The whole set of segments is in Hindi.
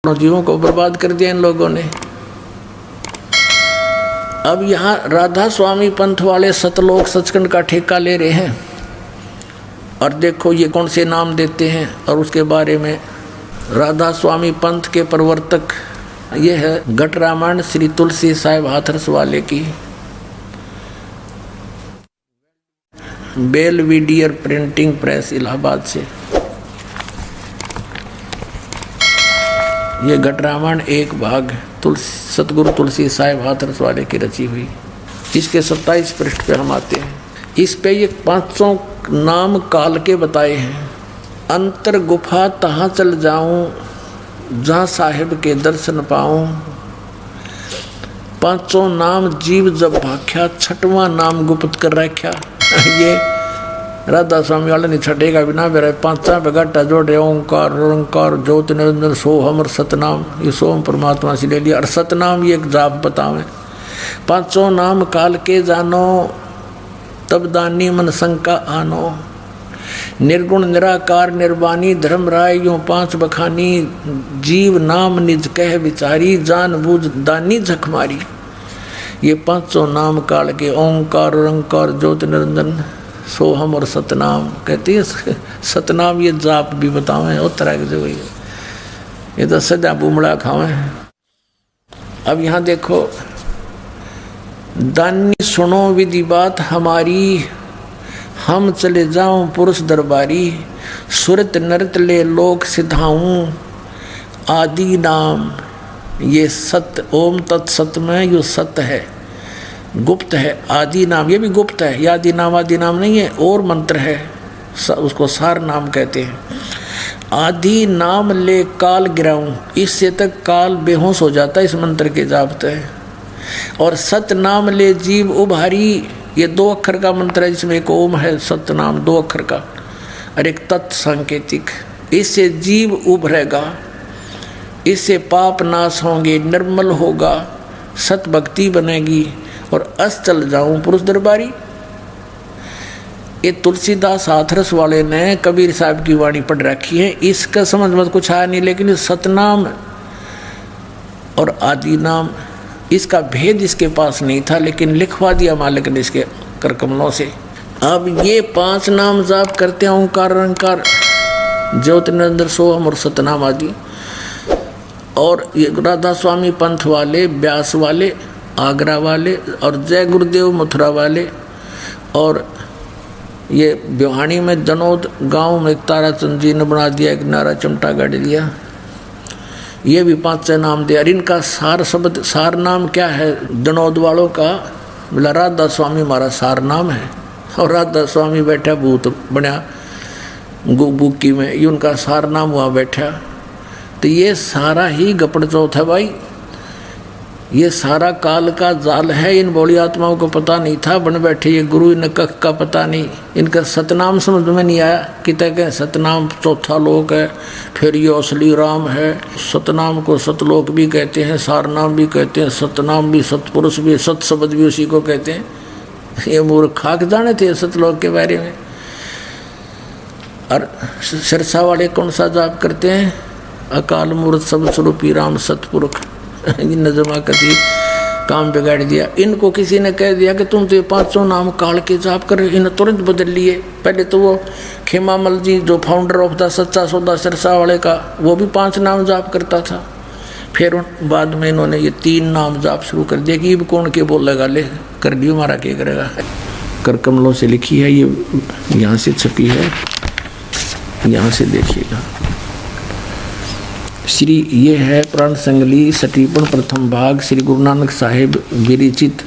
जीवों को बर्बाद कर दिया इन लोगों ने। अब यहाँ राधा स्वामी पंथ वाले सतलोक सचखंड का ठेका ले रहे हैं और देखो ये कौन से नाम देते हैं। और उसके बारे में राधा स्वामी पंथ के प्रवर्तक ये है घट रामायण श्री तुलसी साहिब हाथरस वाले की, बेलविडियर प्रिंटिंग प्रेस इलाहाबाद से। ये घट रामायण एक भाग सतगुरु तुलसी साहिब हाथरस वाले की रची हुई। इसके 27 पृष्ठ पे हम आते हैं। इस पे ये 500 नाम काल के बताए हैं। अंतर गुफा तहाँ चल जाऊं जहाँ साहिब के दर्शन पाऊं, 500 नाम जीव जब भाख्या, 6वां नाम गुप्त कर रख्या। ये राधा स्वामी वाले नहीं छठेगा बिना मेरा 5 पे घाटा जोड़े ओंकार ओंकार ज्योति निरंजन सोहम और सतनाम। ये सोहम परमात्मा से ले लिया और सतनाम ये एक जाप बतावें। 500 नाम काल के जानो तब दानी मन शंका आनो, निर्गुण निराकार निर्वाणी धर्म राय यूं 5 बखानी, जीव नाम निज कह विचारी जान बूझ दानी झकमारी। ये 500 नाम काल के ओंकार ओंकार ज्योति निरंजन सोहम और सतनाम कहती है। सतनाम ये जाप भी बतावें और तरह के जो ये तो सदा बुमड़ा खावें। अब यहाँ देखो, दानी सुनो विधि बात हमारी, हम चले जाऊं पुरुष दरबारी, सुरत नरत ले लोक सिधाऊं, आदि नाम ये सत्य ओम तत्सत में यो सत्य है, गुप्त है। आदि नाम ये भी गुप्त है, ये आदि नाम नहीं है और मंत्र है, उसको सार नाम कहते हैं। आदि नाम ले काल गिराऊं, इससे तक काल बेहोश हो जाता है इस मंत्र के जापते हैं। और सत नाम ले जीव उभारी, ये 2 अक्षर का मंत्र है जिसमें एक ओम है, सत नाम 2 अक्षर का और एक तत् सांकेतिक। इससे जीव उभरेगा, इससे पाप नाश होंगे, निर्मल होगा, सत भक्ति बनेगी और अस चल जाऊं पुरुष दरबारी। ये तुलसीदास हाथरस वाले ने कबीर साहब की वाणी पढ़ रखी है। इसका समझ में कुछ आया नहीं, लेकिन सतनाम और आदि नाम इसका भेद इसके पास नहीं था, लेकिन लिखवा दिया मालिक ने इसके कर कमलों से। अब ये 5 नाम जाप करते हैं, ओंकार ओंकार ज्योति निरंजन सोहम और सतनाम आदि। और ये राधा स्वामी पंथ वाले, व्यास वाले, आगरा वाले और जय गुरुदेव मथुरा वाले, और ये भिवानी में जनोद गांव में ताराचंद जी ने बना दिया एक नारा चमटा गाड़ लिया। ये भी 5 नाम दिया। और इनका सार शब्द, सार नाम क्या है जनोद वालों का, बोला राधा स्वामी हमारा सार नाम है। और राधा स्वामी बैठा भूत बना बुक्की में, ये उनका सार नाम हुआ बैठा। तो ये सारा ही गपड़ चौथ है भाई, ये सारा काल का जाल है। इन बौड़ी आत्माओं को पता नहीं था, बन बैठे ये गुरु इन कख का पता नहीं। इनका सतनाम समझ में नहीं आया कि तक सतनाम चौथा लोक है, फिर ये असली राम है। सतनाम को सतलोक भी कहते हैं, सारनाम भी कहते हैं, सतनाम भी, सतपुरुष भी, सत शब्द भी उसी को कहते हैं। ये मूर्ख खाक जाने थे सतलोक के बारे में। और सिरसा वाले कौन सा जाप करते हैं, अकाल मूर्त सब स्वरूपी राम सतपुरुष। इन जमा कति काम बिगाड़ दिया। इनको किसी ने कह दिया कि तुम तो 500 नाम काल के जाप कर, इन्हें तुरंत बदल लिए। पहले तो वो खेमामल जी जो फाउंडर ऑफ द सच्चा सौदा सिरसा वाले का, वो भी 5 नाम जाप करता था। फिर बाद में इन्होंने ये 3 नाम जाप शुरू कर दिया कि कौन के बोलेगा, ले कर दियो हमारा क्या करेगा। कर कमलों से लिखी है, ये यहाँ से छपी है, यहाँ से देखिएगा। श्री ये है प्राण संगली सटीपन प्रथम भाग, श्री गुरु नानक साहिब विरचित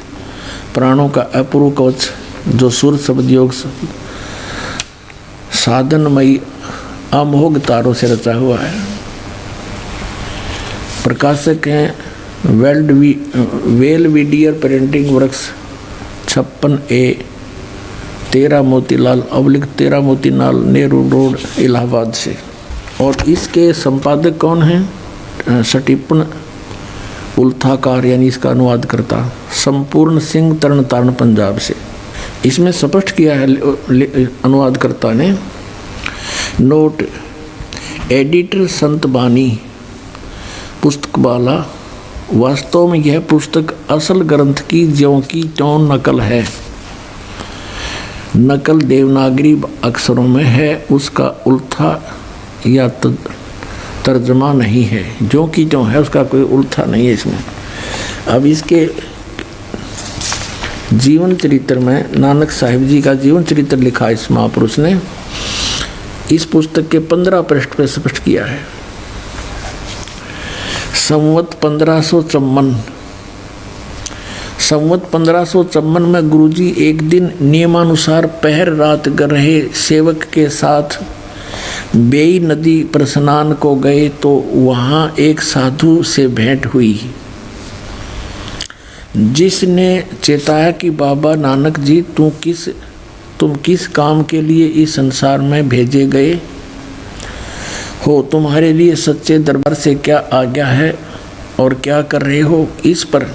प्राणों का अपूर्व कवच, जो सुर शब्द योग साधनमयी अमोघ तारों से रचा हुआ है। प्रकाशक हैं Belvedere printing works 56A 13 Motilal अवलिक 13 मोतीलाल नेहरू रोड इलाहाबाद से। और इसके संपादक कौन हैं, सटीपन उल्थाकार यानी इसका अनुवाद करता संपूर्ण सिंह तरण तारण पंजाब से। इसमें स्पष्ट किया है अनुवादकर्ता ने, नोट एडिटर संत बानी पुस्तक वाला। वास्तव में यह पुस्तक असल ग्रंथ की ज्यों की त्यों नकल है। नकल देवनागरी अक्षरों में है, उसका उल्था या तर्जमा नहीं है। जो कि जो है उसका कोई उल्था नहीं है इसमें। अब इसके जीवन चरित्र में नानक साहिब जी का जीवन चरित्र लिखा इस महापुरुष ने। इस पुस्तक के 15 पृष्ठ पर स्पष्ट किया है। संवत 1554 में गुरुजी एक दिन नियमानुसार पहर रात कर रहे सेवक के साथ बेई नदी पर स्नान को गए तो वहाँ एक साधु से भेंट हुई, जिसने चेताया कि बाबा नानक जी तुम किस काम के लिए इस संसार में भेजे गए हो, तुम्हारे लिए सच्चे दरबार से क्या आज्ञा है और क्या कर रहे हो। इस पर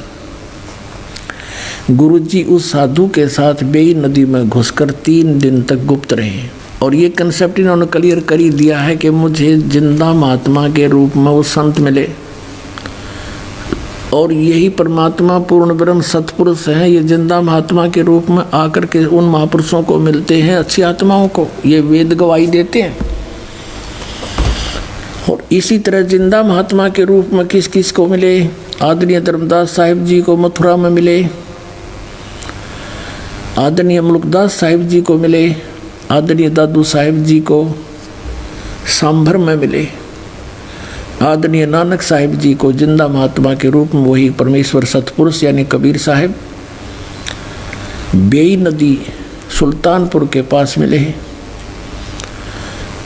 गुरुजी उस साधु के साथ बेई नदी में घुसकर 3 दिन तक गुप्त रहे। और ये कंसेप्ट इन्होंने क्लियर कर ही दिया है कि मुझे जिंदा महात्मा के रूप में वो संत मिले और यही परमात्मा पूर्ण ब्रह्म सतपुरुष हैं। ये जिंदा महात्मा के रूप में आकर के उन महापुरुषों को मिलते हैं, अच्छी आत्माओं को, ये वेद गवाही देते हैं। और इसी तरह जिंदा महात्मा के रूप में किस किस को मिले, आदरणीय धर्मदास साहिब जी को मथुरा में मिले, आदरणीय मुल्कदास साहिब जी को मिले, आदरणीय दादू साहिब जी को सांभर में मिले, आदरणीय नानक साहिब जी को जिंदा महात्मा के रूप में वही परमेश्वर सतपुरुष यानी कबीर साहिब बेई नदी सुल्तानपुर के पास मिले।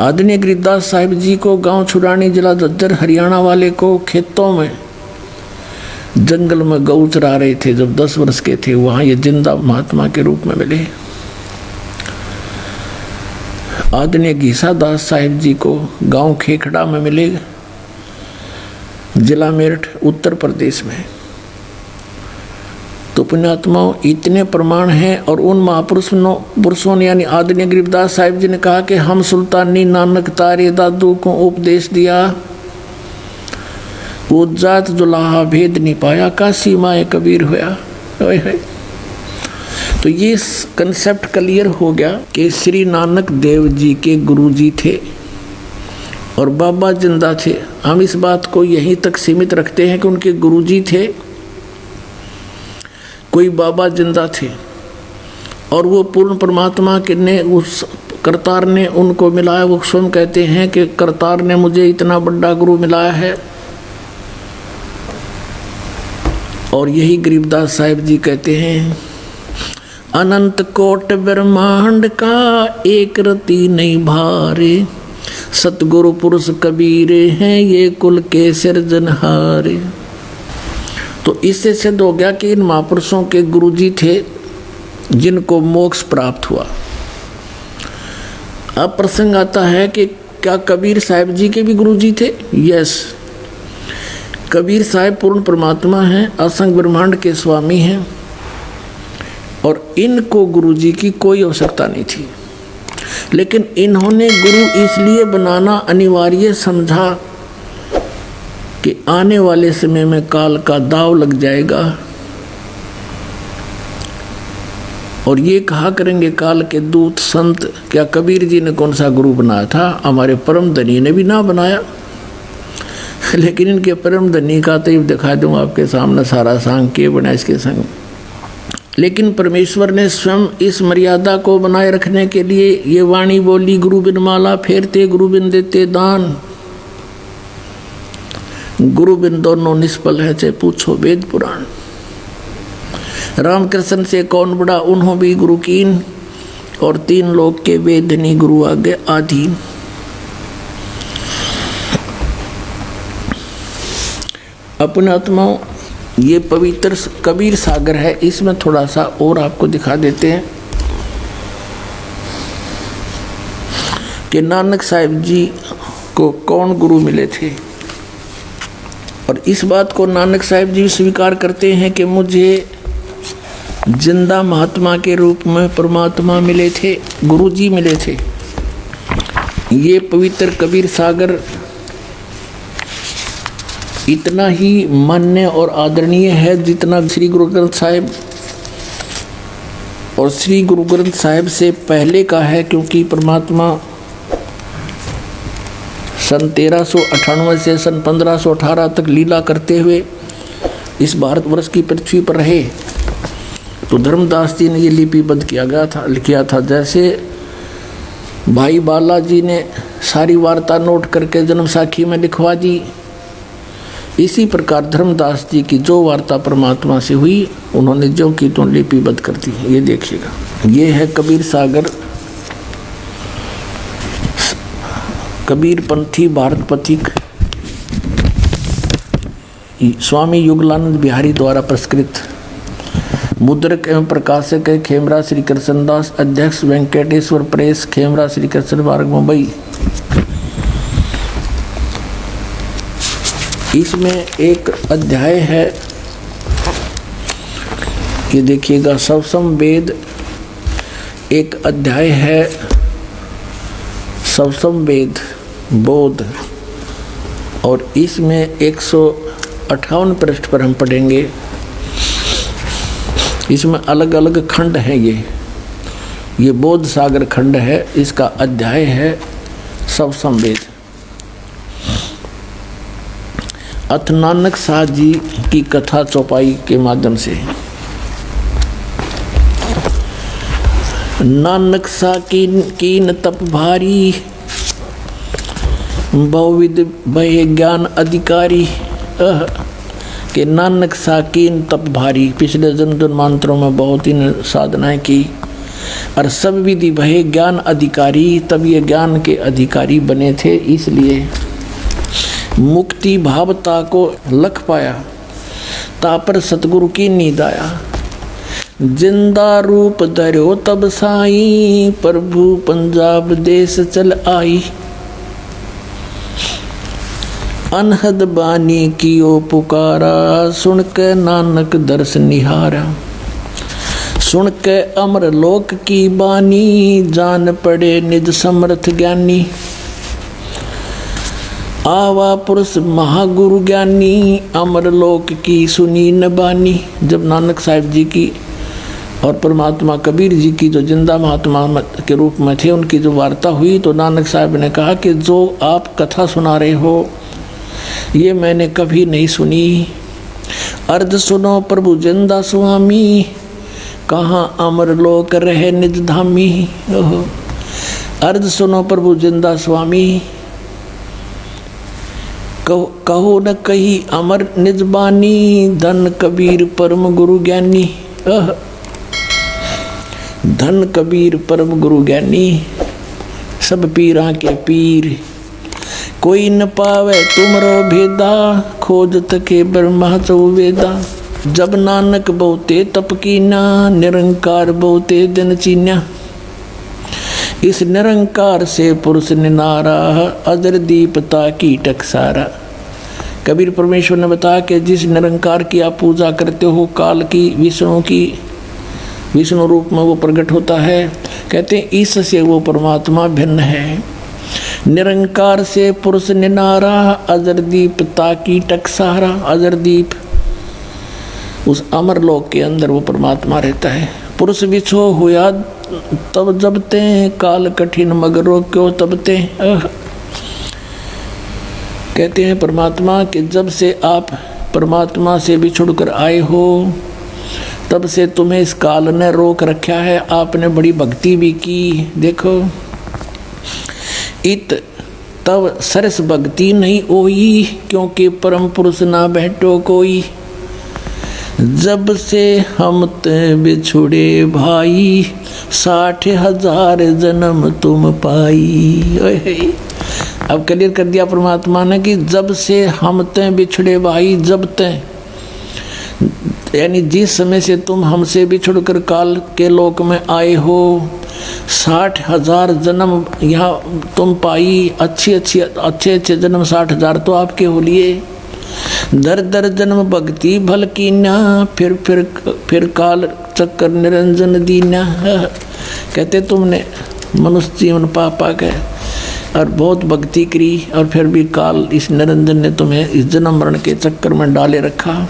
आदरणीय गिरिदास साहिब जी को गांव छुड़ानी जिला झज्जर हरियाणा वाले को खेतों में जंगल में गऊ चरा रहे थे जब 10 वर्ष के थे, वहाँ ये जिंदा महात्मा के रूप में मिले। आदरणीय घीसा दास साहिब जी को गांव खेखड़ा में मिले, जिला मेरठ उत्तर प्रदेश में। तो पुण्यात्माओं इतने प्रमाण हैं। और उन महापुरुषों ने यानी आदरणीय गरीबदास साहिब जी ने कहा कि हम सुल्तानी नानक तारे दादू को उपदेश दिया, वो जात जुलाहा भेद नहीं पाया, काशी माए कबीर होया। तो ये कंसेप्ट क्लियर हो गया कि श्री नानक देव जी के गुरु जी थे और बाबा जिंदा थे। हम इस बात को यहीं तक सीमित रखते हैं कि उनके गुरुजी थे, कोई बाबा जिंदा थे और वो पूर्ण परमात्मा के ने उस करतार ने उनको मिलाया। वो स्वयं कहते हैं कि करतार ने मुझे इतना बड़ा गुरु मिलाया है। और यही गरीबदास साहिब जी कहते हैं, अनंत कोट ब्रह्मांड का एक रति नहीं भारे, सतगुरु पुरुष कबीर हैं ये कुल के सिरजनहारे। तो इससे सिद्ध हो गया कि इन महापुरुषों के गुरुजी थे जिनको मोक्ष प्राप्त हुआ। अब प्रसंग आता है कि क्या कबीर साहिब जी के भी गुरुजी थे? यस, कबीर साहिब पूर्ण परमात्मा हैं, असंग ब्रह्मांड के स्वामी हैं और इनको गुरुजी की कोई आवश्यकता नहीं थी। लेकिन इन्होंने गुरु इसलिए बनाना अनिवार्य समझा कि आने वाले समय में काल का दाव लग जाएगा और ये कहा करेंगे काल के दूत संत। क्या कबीर जी ने कौन सा गुरु बनाया था? हमारे परम धनी ने भी ना बनाया। लेकिन इनके परम धनी का तो दिखा दूँ आपके सामने सारा सांग के बना इसके संग। लेकिन परमेश्वर ने स्वयं इस मर्यादा को बनाए रखने के लिए ये वाणी बोली, गुरु बिन माला फेरते गुरु बिन देते दान, गुरु बिन दोनों निष्फल है चाहे पूछो वेद पुराण। रामकृष्ण से कौन बड़ा उन्हों भी गुरु कीन और 3 लोग के वेदनी गुरु आगे आधीन। अपने आत्माओं ये पवित्र कबीर सागर है, इसमें थोड़ा सा और आपको दिखा देते हैं कि नानक साहिब जी को कौन गुरु मिले थे। और इस बात को नानक साहिब जी स्वीकार करते हैं कि मुझे जिंदा महात्मा के रूप में परमात्मा मिले थे, गुरु जी मिले थे। ये पवित्र कबीर सागर इतना ही मान्य और आदरणीय है जितना श्री गुरु ग्रंथ साहिब और श्री गुरु ग्रंथ साहिब से पहले का है, क्योंकि परमात्मा सन 1398 से सन 1518 तक लीला करते हुए इस भारतवर्ष की पृथ्वी पर रहे। तो धर्मदास जी ने ये लिपिबद्ध किया था। जैसे भाई बालाजी ने सारी वार्ता नोट करके जन्म साखी में लिखवा दी, इसी प्रकार धर्मदास जी की जो वार्ता परमात्मा से हुई उन्होंने जो की तो लिपिबद्ध कर दी। ये देखिएगा, ये है कबीर सागर, कबीर पंथी भारत पथिक, स्वामी युगलानंद बिहारी द्वारा पुरस्कृत। मुद्रक एवं प्रकाशक है खेमरा श्री कृष्णदास, अध्यक्ष वेंकटेश्वर प्रेस, खेमरा श्री कृष्ण मार्ग, मुंबई। इसमें एक अध्याय है, ये देखिएगा, सवसम वेद। एक अध्याय है सवसम वेद बोध, और इसमें 158 पृष्ठ पर हम पढ़ेंगे। इसमें अलग अलग खंड हैं। ये बोध सागर खंड है, इसका अध्याय है सवसम वेद। अथ नानक साह जी की कथा चौपाई के माध्यम से। नानक सा कीन तप भारी, बहुविध भय ज्ञान अधिकारी। के नानक सा कीन तप भारी, पिछले जन्मांतरों में बहुत ही साधनाएं की और सब विधि भय ज्ञान अधिकारी, तब ये ज्ञान के अधिकारी बने थे। इसलिए मुक्ति भावता को लख पाया, तापर सतगुरु की नींद आया। जिंदा रूप धर्यो तब साई, प्रभु पंजाब देश चल आई। अनहद बानी कियो पुकारा, सुन के नानक दर्श निहारा। सुन के अमर लोक की बानी, जान पड़े निज समर्थ ज्ञानी। आवा पुरुष महागुरु ज्ञानी, अमर लोक की सुनी न बानी। जब नानक साहिब जी की और परमात्मा कबीर जी की जो जिंदा महात्मा के रूप में थे, उनकी जो वार्ता हुई, तो नानक साहब ने कहा कि जो आप कथा सुना रहे हो ये मैंने कभी नहीं सुनी। अर्ध सुनो प्रभु जिंदा स्वामी, कहाँ अमर लोक रहे निज धामी। अर्ध सुनो प्रभु जिंदा स्वामी, कहो न कही अमर निज बानी। धन कबीर परम गुरु ज्ञानी, धन कबीर परम गुरु ज्ञानी। सब पीरा के पीर, कोई न पावे तुमरो भेदा। खोजत के ब्रह्मा चौवेदा, जब नानक बहुते तप कीना। निरंकार बहुते दिन चीन्या, इस निरंकार से पुरुष निनारा। अजर दीपता की टकसारा। कबीर परमेश्वर ने बताया कि जिस निरंकार की आप पूजा करते हो, काल की, विष्णु रूप में वो प्रकट होता है। कहते हैं इससे वो परमात्मा भिन्न है। निरंकार से पुरुष निनारा, अजर दीप ताकी टकसारा। अजर दीप, उस अमर लोक के अंदर वो परमात्मा रहता है। पुरुष बिछो हुआ तब जबते, काल कठिन मगरो क्यों तबते। कहते हैं परमात्मा कि जब से आप परमात्मा से बिछुड़ कर आए हो, तब से तुम्हें इस काल ने रोक रखा है। आपने बड़ी भक्ति भी की। देखो, इत तब सरस भक्ति नहीं होई, क्योंकि परम पुरुष ना बैठो कोई। जब से हम ते बिछुड़े भाई, 60,000 जन्म तुम पाई। अब क्लियर कर दिया परमात्मा ने कि जब से हम ते बिछड़े भाई, जब ते यानी जिस समय से तुम हमसे बिछुड़कर काल के लोक में आए हो, 60,000 जन्म यहाँ तुम पाई। अच्छे जन्म 60,000 तो आपके हो लिए। दर दर जन्म भक्ति भल कीना, फिर काल चक्कर निरंजन दीना। कहते तुमने मनुष्य जीवन पा के और बहुत भक्ति करी, और फिर भी काल इस निरंजन ने तुम्हें इस जन्म मरण के चक्कर में डाले रखा।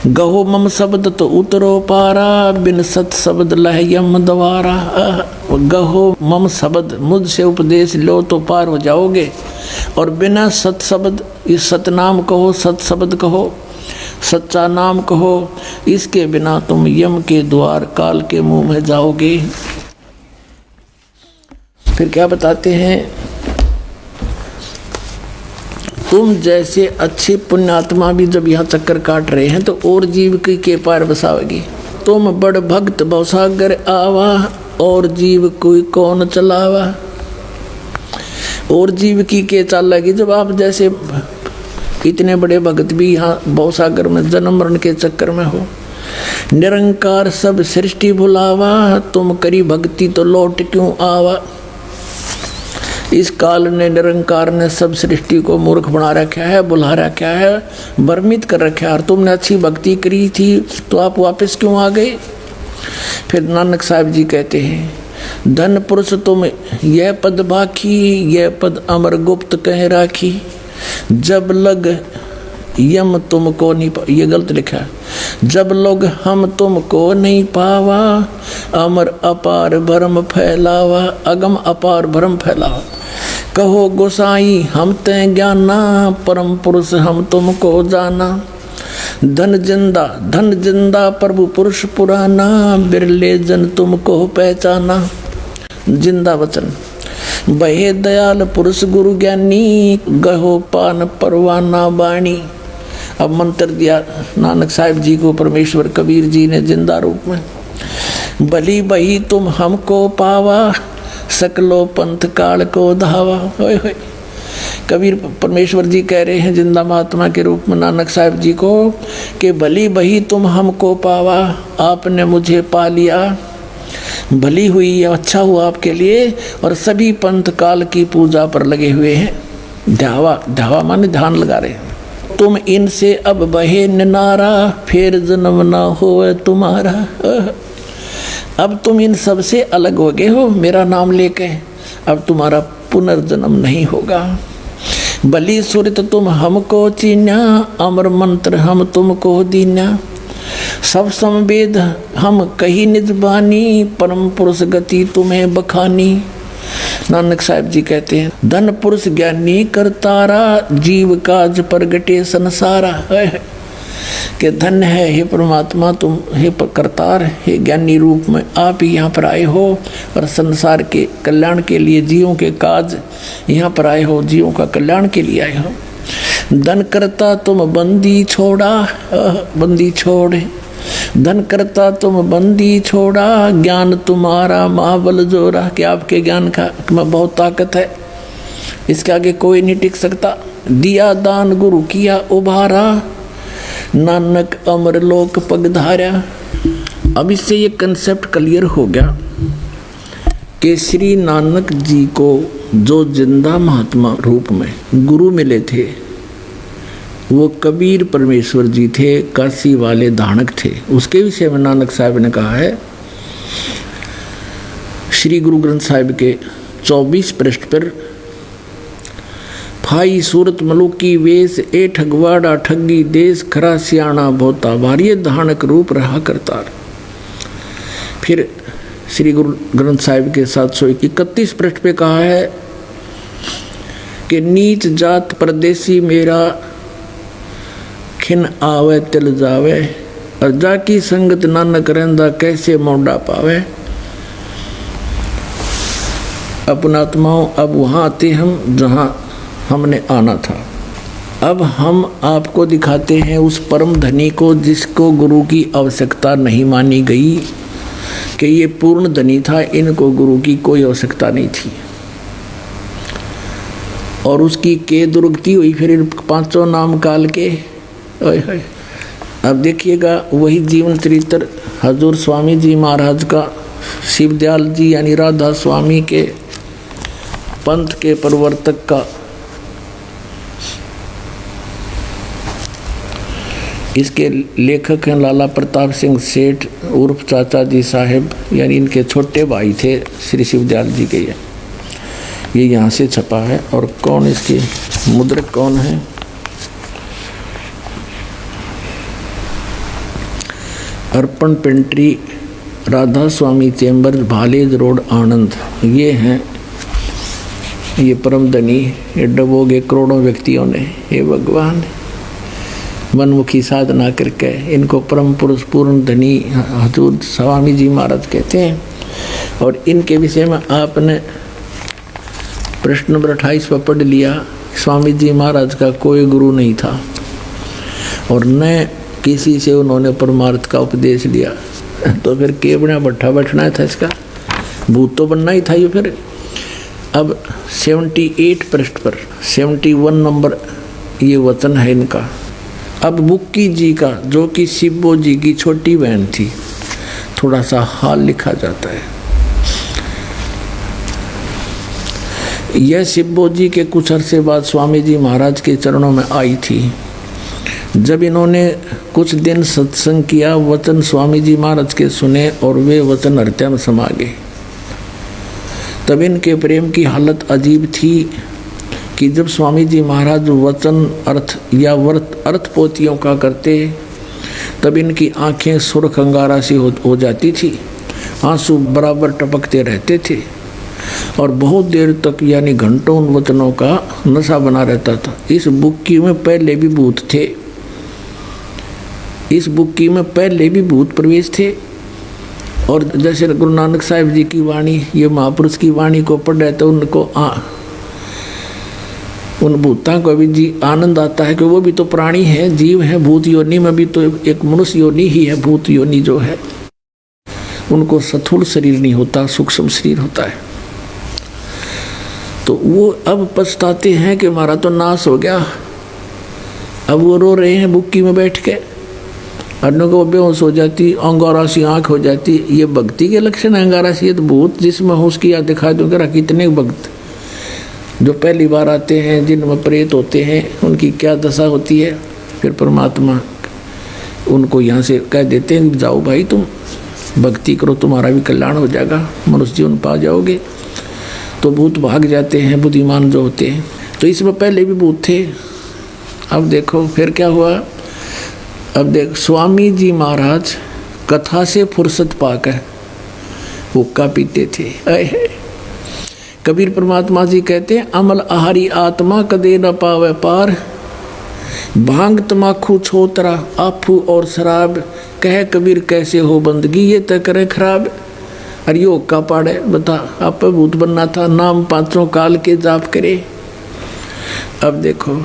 गहो मम शब्द तो उतरो पारा, बिन सत शब्द लह यम द्वारा। गहो मम शब्द, मुझसे उपदेश लो तो पार हो जाओगे, और बिना सत शब्द, इस सतनाम कहो, सत शब्द कहो, सच्चा नाम कहो, इसके बिना तुम यम के द्वार काल के मुंह में जाओगे। फिर क्या बताते हैं, तुम जैसे अच्छे पुण्यात्मा भी जब यहाँ चक्कर काट रहे हैं तो और जीव के पार बसाओगी। तुम बड़ भक्त भवसागर आवा, और जीव कोई कौन चलावा। और जीव की के चालेगी जब आप जैसे इतने बड़े भक्त भी यहाँ भवसागर में जन्म मरण के चक्कर में हो। निरंकार सब सृष्टि भुलावा, तुम करी भक्ति तो लौट क्यों आवा। इस काल ने, निरंकार ने सब सृष्टि को मूर्ख बना रखा है, बुला रखा है, भ्रमित कर रखा है, और तुमने अच्छी भक्ति करी थी तो आप वापस क्यों आ गए। फिर नानक साहब जी कहते हैं, धन पुरुष तुम यह पद बाकी, यह पद अमर गुप्त कह राखी। जब लग यम तुमको नहीं, ये गलत लिखा है, जब लोग हम तुमको नहीं पावा, अमर अपार भरम फैलावा। अगम अपार भरम फैलावा। कहो गोसाई हम ते ज्ञाना, परम पुरुष हम तुमको जाना। धन जिंदा प्रभु पुरुष पुराना, बिरले जन तुमको पहचाना। जिंदा वचन बहे दयाल पुरुष गुरु ज्ञानी, गहो पान परवाना बाणी। अब मंत्र दिया नानक साहिब जी को परमेश्वर कबीर जी ने जिंदा रूप में। भली बही तुम हमको पावा, सकलो पंथ काल को धावा। होय होय। कबीर परमेश्वर जी कह रहे हैं जिंदा महात्मा के रूप में नानक साहिब जी को कि भली बही तुम हमको पावा, आपने मुझे पा लिया, भली हुई, अच्छा हुआ आपके लिए, और सभी पंथ काल की पूजा पर लगे हुए हैं। ध्यावा माने ध्यान लगा रहे हैं। तुम इनसे अब बहे नारा, फिर जन्म ना हो तुम्हारा। अब तुम इन सब से अलग हो गए हो मेरा नाम लेके, अब तुम्हारा पुनर्जन्म नहीं होगा। बलि सुरत तुम हमको चीन्या, अमर मंत्र हम तुमको दीन्या। सब समवेद हम कही निज बानी, परम पुरुष गति तुम्हें बखानी। नानक साहब जी कहते हैं, धन पुरुष ज्ञानी करतारा, जीव काज प्रगटे संसारा। कि धन है हे परमात्मा, तुम हे करतार, हे ज्ञानी रूप में आप ही यहाँ पर आए हो, और संसार के कल्याण के लिए, जीवों के काज यहाँ पर आए हो, जीवों का कल्याण के लिए आए हो। धन करता तुम बंदी छोड़ा, बंदी छोड़े। धन करता तुम बंदी छोड़ा, ज्ञान तुम्हारा महाबल जोरा। कि आपके ज्ञान का में बहुत ताकत है, इसके आगे कोई नहीं टिक सकता। दिया दान गुरु किया उभारा, नानक अमर लोक पगधारा। अब इससे ये कंसेप्ट क्लियर हो गया कि श्री नानक जी को जो जिंदा महात्मा रूप में गुरु मिले थे वो कबीर परमेश्वर जी थे, काशी वाले धानक थे। उसके विषय में नानक साहब ने कहा है श्री गुरु ग्रंथ साहिब के 24 पृष्ठ पर, फाई सूरत मलुकी वेश, ए ठगवाड़ा ठगी देश, खरा सियाणा भोता भारी धानक रूप रहा करतार। फिर श्री गुरु ग्रंथ साहिब के 731 पृष्ठ पे कहा है कि नीच जात परदेसी मेरा, खिन आवे तिल जावे, और जाकी संगत नानक रहंदा कैसे मोड़ा पावे। अपनात्माओं, अब वहाँ आते हम जहाँ हमने आना था। अब हम आपको दिखाते हैं उस परम धनी को जिसको गुरु की आवश्यकता नहीं मानी गई, कि ये पूर्ण धनी था, इनको गुरु की कोई आवश्यकता नहीं थी, और उसकी के दुर्गति हुई फिर पांचों नाम काल के। अब देखिएगा वही जीवन चरित्र हजूर स्वामी जी महाराज का, शिवदयाल जी यानी राधा स्वामी के पंथ के प्रवर्तक का। इसके लेखक हैं लाला प्रताप सिंह सेठ उर्फ चाचा जी साहेब, यानी इनके छोटे भाई थे श्री शिवदयाल जी के। ये यहाँ से छपा है। और कौन इसके मुद्रक कौन है? अर्पण पेंट्री, राधा स्वामी चेम्बर, भालेज रोड, आनंद। ये हैं, ये परम धनी, ये डबोगे करोड़ों व्यक्तियों ने। हे भगवान, मनमुखी साधना करके इनको परम पुरुष पूर्ण धनी हजूर स्वामी जी महाराज कहते हैं। और इनके विषय में आपने प्रश्न नंबर 28 पर पढ़ लिया। स्वामी जी महाराज का कोई गुरु नहीं था और न किसी से उन्होंने परमार्थ का उपदेश लिया। तो फिर केवड़ा भट्ठा बैठना था, इसका भूत तो बनना ही था ये। फिर अब 78 पृष्ठ पर 71 नंबर ये वचन है इनका। अब बुक्की जी का, जो कि शिब्बो जी की छोटी बहन थी, थोड़ा सा हाल लिखा जाता है। यह शिब्बो जी के कुछ अरसे बाद स्वामी जी महाराज के चरणों में आई थी। जब इन्होंने कुछ दिन सत्संग किया, वचन स्वामी जी महाराज के सुने और वे वचन हृदय में समा गए। तब इनके प्रेम की हालत अजीब थी कि जब स्वामी जी महाराज वचन अर्थ या अर्थ पोतियों का करते, तब इनकी आंखें सुर्ख अंगारा सी हो जाती थी, आंसू बराबर टपकते रहते थे और बहुत देर तक यानी घंटों उन वचनों का नशा बना रहता था। इस बुक्की में पहले भी भूत थे, इस बुक्की में पहले भी भूत प्रवेश थे। और जैसे गुरु नानक साहिब जी की वाणी, ये महापुरुष की वाणी को पढ़ रहे तो उनको उन भूतों को भी जी आनंद आता है कि वो भी तो प्राणी है, जीव है। भूत योनि में भी तो एक मनुष्य योनि ही है। भूत योनि जो है उनको स्थूल शरीर नहीं होता, सूक्ष्म शरीर होता है। तो वो अब पछताते हैं कि हमारा तो नाश हो गया। अब वो रो रहे हैं बुक्की में बैठ के, अन्यों को बेहोश हो जाती, अंगारा सी आँख हो जाती। ये भक्ति के लक्षण है। अंगारा सी तो भूत जिसमें हो उसकी याद दिखा दूँगा। कितने भक्त जो पहली बार आते हैं, जिनमें प्रेत होते हैं, उनकी क्या दशा होती है। फिर परमात्मा उनको यहाँ से कह देते हैं, जाओ भाई तुम भक्ति करो, तुम्हारा भी कल्याण हो जाएगा, मनुष्य जीवन पा जाओगे। तो भूत भाग जाते हैं, बुद्धिमान जो होते हैं। तो इसमें पहले भी भूत थे। अब देखो फिर क्या हुआ। अब देख, स्वामी जी महाराज कथा से फुर्सत पाकर हुक्का पीते थे। कबीर परमात्मा जी कहते हैं, अमल आहारी आत्मा कदे न पावे पार, भांग तमाखू छोतरा आफू और शराब, कह कबीर कैसे हो बंदगी ये तय करे खराब। अरे हुक्का पाड़े, बता आप भूत बनना था, नाम पांचों काल के जाप करे। अब देखो,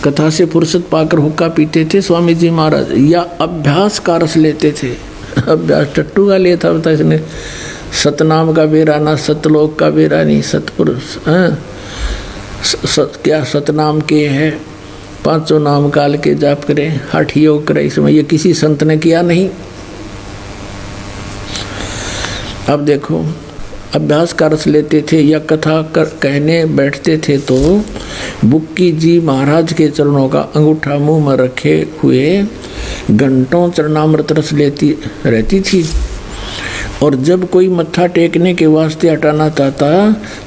कथा से फुर्सत पाकर हुक्का पीते थे स्वामी जी महाराज, या अभ्यास का रस लेते थे। अभ्यास टट्टू का लिया था, बता इसने सतनाम का बेरा ना सतलोक का बेरा नहीं, सतपुरुष क्या सतनाम के है, पांचों नाम काल के जाप करें, हठ योग करें। इसमें ये किसी संत ने किया नहीं। अब देखो, अभ्यास का रस लेते थे या कथा कहने बैठते थे तो बुक्की जी महाराज के चरणों का अंगूठा मुंह में रखे हुए घंटों चरणामृत रस लेती रहती थी। और जब कोई मत्था टेकने के वास्ते हटाना चाहता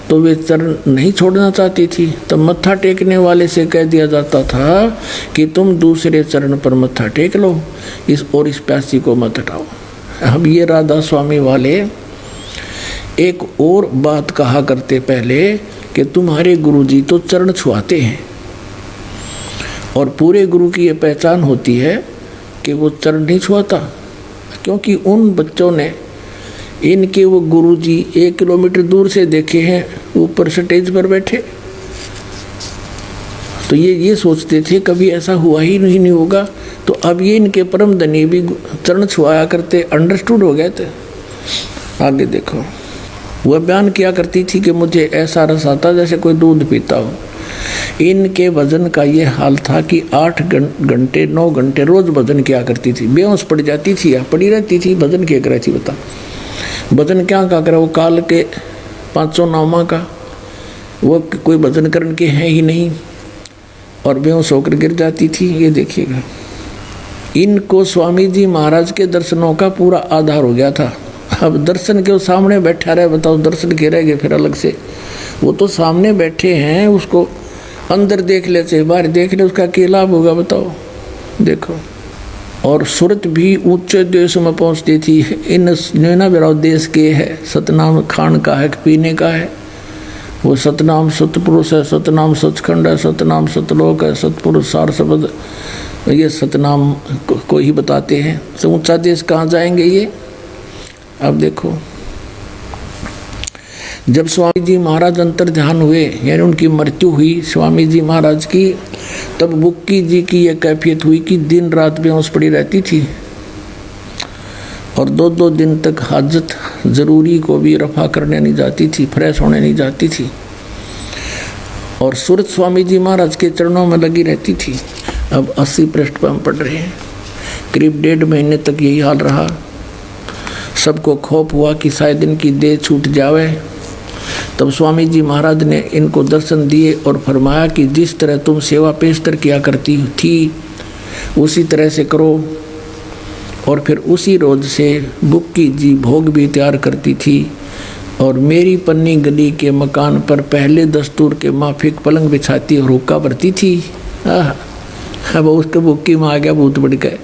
तो वे चरण नहीं छोड़ना चाहती थी। तब मत्था टेकने वाले से कह दिया जाता था कि तुम दूसरे चरण पर मत्था टेक लो, इस प्यासी को मत हटाओ। अब ये राधा स्वामी वाले एक और बात कहा करते पहले कि तुम्हारे गुरुजी तो चरण छुआते हैं, और पूरे गुरु की ये पहचान होती है कि वो चरण नहीं छुआता, क्योंकि उन बच्चों ने इनके वो गुरुजी 1 किलोमीटर दूर से देखे हैं, ऊपर स्टेज पर बैठे। तो ये सोचते थे कभी ऐसा हुआ ही नहीं होगा। तो अब ये इनके परम धनी भी चरण छुआया करते, अंडरस्टूड हो गए थे। आगे देखो, वह बयान किया करती थी कि मुझे ऐसा रस आता जैसे कोई दूध पीता हो। इनके भजन का ये हाल था कि 8 घंटे 9 घंटे रोज भजन किया करती थी। बेहोश पड़ जाती थी या पड़ी रहती थी, भजन किया कर थी। बता भजन क्या करा, वो काल के 500 नामा का, वो कोई भजन करने के हैं ही नहीं, और बेहोश होकर गिर जाती थी। ये देखिएगा, इनको स्वामी जी महाराज के दर्शनों का पूरा आधार हो गया था। अब दर्शन के वो सामने बैठा रहे, बताओ दर्शन के रह गए फिर अलग से। वो तो सामने बैठे हैं, उसको अंदर देख ले चाहे बाहर देख ले, उसका क्या लाभ होगा बताओ। देखो, और सूरत भी ऊंचे देश में पहुंचती थी। इन नैना बिराव देश के है, सतनाम खान का है, पीने का है। वो सतनाम सतपुरुष है, सतनाम सचखंड है, सतनाम सतलोक है, सतपुरुष सार शब्द, ये सतनाम को ही बताते हैं। तो ऊंचा देश कहाँ जाएंगे ये। अब देखो, जब स्वामी जी महाराज अंतर ध्यान हुए, यानी उनकी मृत्यु हुई स्वामी जी महाराज की, तब बुक्की जी की यह कैफियत हुई कि दिन रात बेहोश पड़ी रहती थी और 2-2 दिन तक हाजत ज़रूरी को भी रफा करने नहीं जाती थी, फ्रेश होने नहीं जाती थी, और सूरत स्वामी जी महाराज के चरणों में लगी रहती थी। अब 80 पृष्ठ पर हम पढ़ रहे हैं। करीब 1.5 महीने तक यही हाल रहा। सबको खौफ हुआ कि शायद इनकी देह छूट जावे। तब स्वामी जी महाराज ने इनको दर्शन दिए और फरमाया कि जिस तरह तुम सेवा पेशतर किया करती थी उसी तरह से करो। और फिर उसी रोज से बुक्की जी भोग भी तैयार करती थी और मेरी पन्नी गली के मकान पर पहले दस्तूर के माफिक पलंग बिछाती और हुक्का भरती थी। अब उसके बुक्की में आ गया भूत बढ़ गए।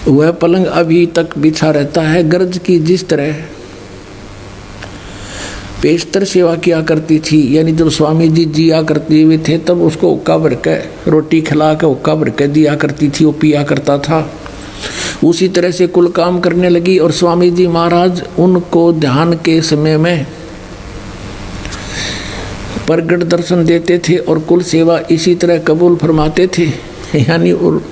वह पलंग अभी तक बिछा रहता है। गरज की जिस तरह पेशतर सेवा किया करती थी, यानी जब स्वामी जी जिया करते हुए थे तब उसको हुक्का भर के रोटी खिला के हुक्का भर के दिया करती थी, वो पिया करता था। उसी तरह से कुल काम करने लगी और स्वामी जी महाराज उनको ध्यान के समय में प्रगट दर्शन देते थे और कुल सेवा इसी तरह कबूल फरमाते थे, यानी और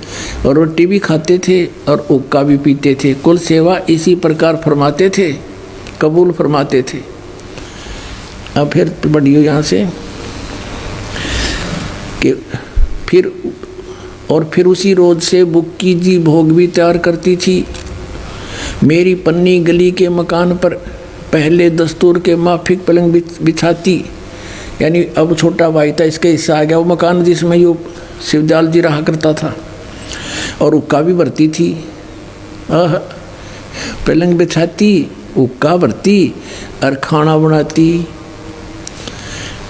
रोटी भी खाते थे और हुक्का भी पीते थे। कुल सेवा इसी प्रकार फरमाते थे, कबूल फरमाते थे। अब फिर बढ़ियो यहाँ से कि फिर उसी रोज से बुक्की जी भोग भी तैयार करती थी। मेरी पन्नी गली के मकान पर पहले दस्तूर के माफिक पलंग बिछाती, यानी अब छोटा भाई था इसके हिस्सा आ गया वो मकान जिसमें यो शिवदयाल जी रहा करता था, और हुक्का भी भरती थी। पलंग बिछाती, हुक्का भरती और खाना बनाती।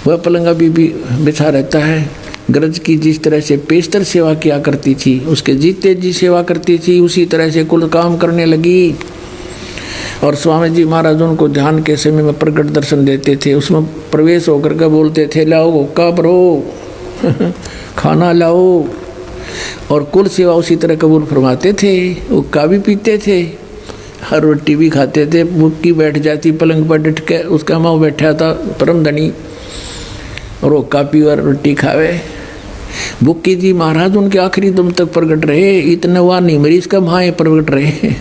वह पलंग अभी भी बिछा रहता है। गरज की जिस तरह से पेशतर सेवा किया करती थी, उसके जीते जी सेवा करती थी, उसी तरह से कुल काम करने लगी। और स्वामी जी महाराज उनको ध्यान के समय में प्रगट दर्शन देते थे, उसमें प्रवेश होकर के बोलते थे लाओ हुक्का भरो खाना लाओ, और कुल सेवा उसी तरह कबूल फरमाते थे। हुक्का भी पीते थे, हर रोटी भी खाते थे। बुक्की बैठ जाती पलंग पर डट के, उसका माँ बैठा था परम धनी, और वो कापी और रोटी खावे। बुक्की जी महाराज उनके आखिरी दम तक प्रगट रहे। इतने वार नहीं मरी, इसका भाई प्रगट रहे।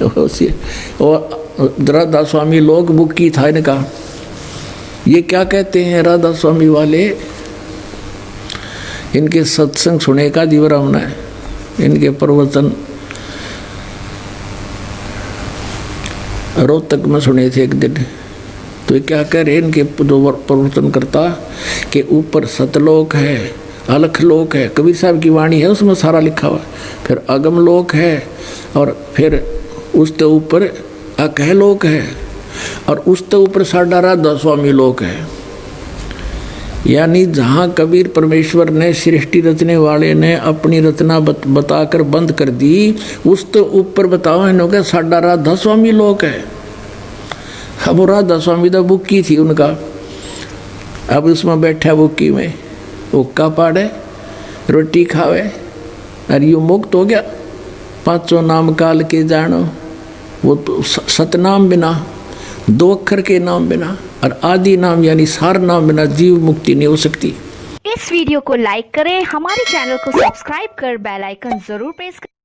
और राधा स्वामी लोग बुक्की था इनका। ये क्या कहते हैं राधा स्वामी वाले, इनके सत्संग सुने का जीवरा होना है, इनके प्रवचन रोहतक में सुने थे एक दिन। तो ये क्या कह रहे हैं इनके दो प्रवचन करता कि ऊपर सतलोक है, अलखलोक है, कबीर साहब की वाणी है उसमें सारा लिखा हुआ, फिर अगमलोक है, और फिर उसके ऊपर अकहलोक है, और उसके ऊपर साडा राधा स्वामी लोक है। यानी जहाँ कबीर परमेश्वर ने सृष्टि रचने वाले ने अपनी रचना बताकर बंद कर दी, उसके ऊपर बताओ इन्होंने साडा राधा स्वामी लोक है। अब राधा स्वामी तो बुक्की थी उनका, अब उसमें बैठा बुक्की में हुक्का पाड़े रोटी खावे, और यूँ मुक्त हो गया। 5 नाम काल के जानो, वो तो सतनाम बिना, 2 अक्षर के नाम बिना, और आदि नाम यानी सार नाम बिना जीव मुक्ति नहीं हो सकती। इस वीडियो को लाइक करें, हमारे चैनल को सब्सक्राइब कर बेल आइकन जरूर प्रेस करें।